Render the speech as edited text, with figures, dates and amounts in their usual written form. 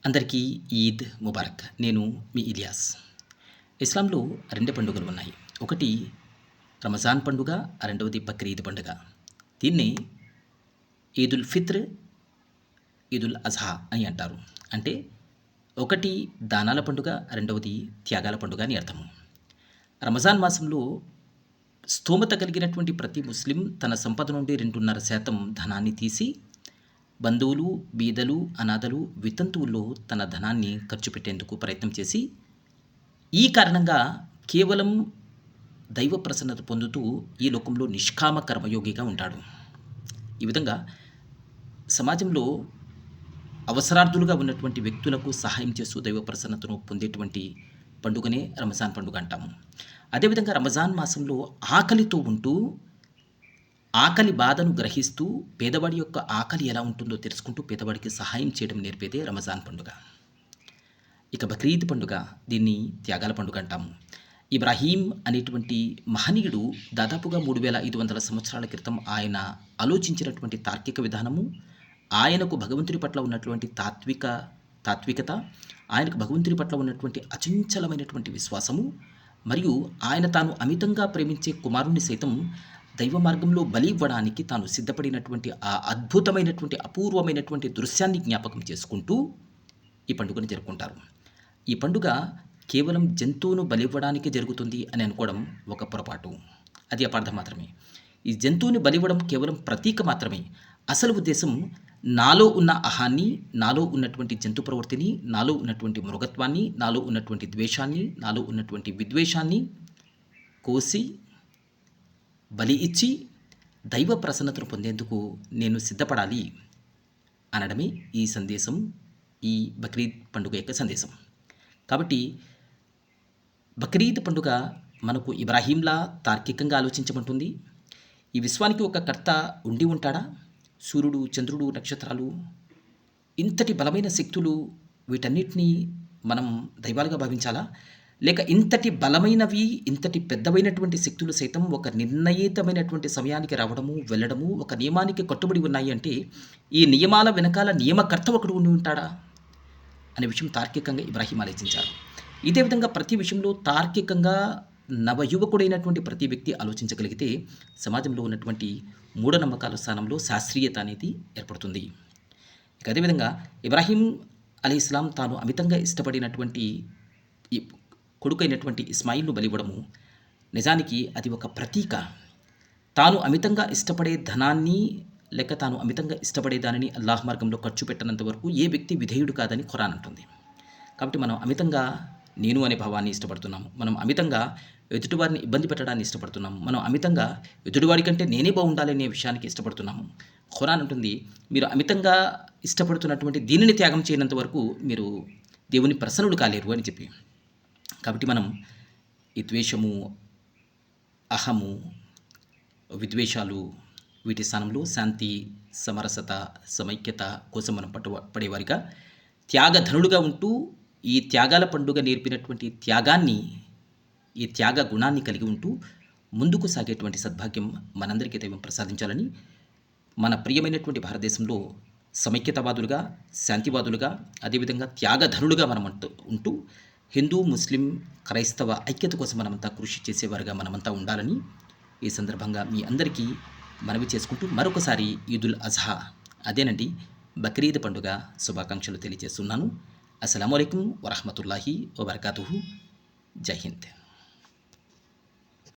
అందరికీ ఈద్ ముబారక్. నేను మీ ఇలియాస్. ఇస్లాంలో 2 పండుగలు ఉన్నాయి. ఒకటి రమజాన్ పండుగ, రెండవది బక్రీద్ పండుగ. దీన్ని ఈదుల్ ఫిత్ర్, ఈదుల్ అజ్హా అని అంటారు. అంటే ఒకటి దానాల పండుగ, రెండవది త్యాగాల పండుగ అని అర్థము. రమజాన్ మాసంలో స్తోమత కలిగినటువంటి ప్రతి ముస్లిం తన సంపద నుండి 2.5% ధనాన్ని తీసి బంధువులు, బీదలు, అనాథలు, వితంతువుల్లో తన ధనాన్ని ఖర్చు పెట్టేందుకు ప్రయత్నం చేసి ఈ కారణంగా కేవలం దైవ ప్రసన్నత పొందుతూ ఈ లోకంలో నిష్కామ కర్మయోగిగా ఉంటాడు. ఈ విధంగా సమాజంలో అవసరార్థులుగా ఉన్నటువంటి వ్యక్తులకు సహాయం చేస్తూ దైవ ప్రసన్నతను పొందేటువంటి పండుగనే రమజాన్ పండుగ అంటాము. అదేవిధంగా రమజాన్ మాసంలో ఆకలితో ఉంటూ ఆకలి బాధను గ్రహిస్తూ పేదవాడి యొక్క ఆకలి ఎలా ఉంటుందో తెలుసుకుంటూ పేదవాడికి సహాయం చేయడం నేర్పేదే రమజాన్ పండుగ. ఇక బక్రీద్ పండుగ, దీన్ని త్యాగాల పండుగ అంటాము. ఇబ్రాహీం అనేటువంటి మహనీయుడు దాదాపుగా 3500 సంవత్సరాల క్రితం ఆయన ఆలోచించినటువంటి తార్కిక విధానము, ఆయనకు భగవంతుడి పట్ల ఉన్నటువంటి తాత్వికత, ఆయనకు భగవంతుడి పట్ల ఉన్నటువంటి అచంచలమైనటువంటి విశ్వాసము, మరియు ఆయన తాను అమితంగా ప్రేమించే కుమారుణ్ణి సైతం దైవ మార్గంలో బలి ఇవ్వడానికి తాను సిద్ధపడినటువంటి ఆ అద్భుతమైనటువంటి అపూర్వమైనటువంటి దృశ్యాన్ని జ్ఞాపకం చేసుకుంటూ ఈ పండుగను జరుపుకుంటారు. ఈ పండుగ కేవలం జంతువును బలివ్వడానికి జరుగుతుంది అని అనుకోవడం ఒక పొరపాటు. అది అపార్థం మాత్రమే. ఈ జంతువుని బలివ్వడం కేవలం ప్రతీక మాత్రమే. అసలు ఉద్దేశం నాలో ఉన్న అహాన్ని, నాలో ఉన్నటువంటి జంతు ప్రవృత్తిని, నాలో ఉన్నటువంటి మృగత్వాన్ని, నాలో ఉన్నటువంటి ద్వేషాన్ని, నాలో ఉన్నటువంటి విద్వేషాన్ని కోసి బలి ఇచ్చి దైవ ప్రసన్నతను పొందేందుకు నేను సిద్ధపడాలి అనడమే ఈ సందేశం, ఈ బక్రీద్ పండుగ యొక్క సందేశం. కాబట్టి బక్రీద్ పండుగ మనకు ఇబ్రాహీంలా తార్కికంగా ఆలోచించమంటుంది. ఈ విశ్వానికి ఒక కర్త ఉండి ఉంటాడా? సూర్యుడు, చంద్రుడు, నక్షత్రాలు, ఇంతటి బలమైన శక్తులు, వీటన్నిటినీ మనం దైవాలుగా భావించాలా? లేక ఇంతటి బలమైనవి, ఇంతటి పెద్దవైనటువంటి శక్తులు సైతం ఒక నిర్ణయితమైనటువంటి సమయానికి రావడము, వెళ్ళడము, ఒక నియమానికి కట్టుబడి ఉన్నాయి అంటే ఈ నియమాల వెనకాల నియమకర్త ఒకడు ఉండి ఉంటాడా అనే విషయం తార్కికంగా ఇబ్రాహీం ఆలోచించారు. ఇదే విధంగా ప్రతి విషయంలో తార్కికంగా నవయువకుడైనటువంటి ప్రతి వ్యక్తి ఆలోచించగలిగితే సమాజంలో ఉన్నటువంటి మూఢనమ్మకాల స్థానంలో శాస్త్రీయత అనేది ఏర్పడుతుంది. ఇక అదేవిధంగా ఇబ్రాహీం అలైహిస్సలాం తాను అమితంగా ఇష్టపడినటువంటి ఈ కొడుకైనటువంటి ఇస్మాయిల్ను బలివ్వడము నిజానికి అది ఒక ప్రతీక. తాను అమితంగా ఇష్టపడే ధనాన్ని లేక తాను అమితంగా ఇష్టపడే దానిని అల్లాహ్ మార్గంలో ఖర్చు పెట్టినంత వరకు ఏ వ్యక్తి విధేయుడు కాదని ఖురాన్ అంటుంది. కాబట్టి మనం అమితంగా నేను అనే భావాన్ని ఇష్టపడుతున్నాము, మనం అమితంగా ఎదుటివారిని ఇబ్బంది పెట్టడాన్ని ఇష్టపడుతున్నాము, మనం అమితంగా ఎదుటివాడి కంటే నేనే బాగుండాలి అనే విషయానికి ఇష్టపడుతున్నాము. ఖురాన్ అంటుంది, మీరు అమితంగా ఇష్టపడుతున్నటువంటి దీనిని త్యాగం చేయనంత వరకు మీరు దేవుని ప్రసన్నుడు కాలేరు అని చెప్పి. కాబట్టి మనం ఈ ద్వేషము, అహము, విద్వేషాలు, వీటి స్థానంలో శాంతి, సమరసత, సమైక్యత కోసం మనం పడేవారిగా త్యాగధనుడుగా ఉంటూ ఈ త్యాగాల పండుగ నేర్పినటువంటి త్యాగాన్ని, ఈ త్యాగ గుణాన్ని కలిగి ఉంటూ ముందుకు సాగేటువంటి సద్భాగ్యం మనందరికీ దైవం ప్రసాదించాలని, మన ప్రియమైనటువంటి భారతదేశంలో సమైక్యతావాదులుగా, శాంతివాదులుగా, అదేవిధంగా త్యాగధనులుగా మనం ఉంటూ హిందూ, ముస్లిం, క్రైస్తవ ఐక్యత కోసం మనమంతా కృషి చేసేవారుగా మనమంతా ఉండాలని ఈ సందర్భంగా మీ అందరికీ మనవి చేసుకుంటూ మరొకసారి ఈదుల్ అజ్హా, అదేనండి బక్రీద్ పండుగ శుభాకాంక్షలు తెలియజేస్తున్నాను. అస్సలాము అలైకుం వరహ్మతుల్లాహి వబర్కాతుహు. జై హింద్.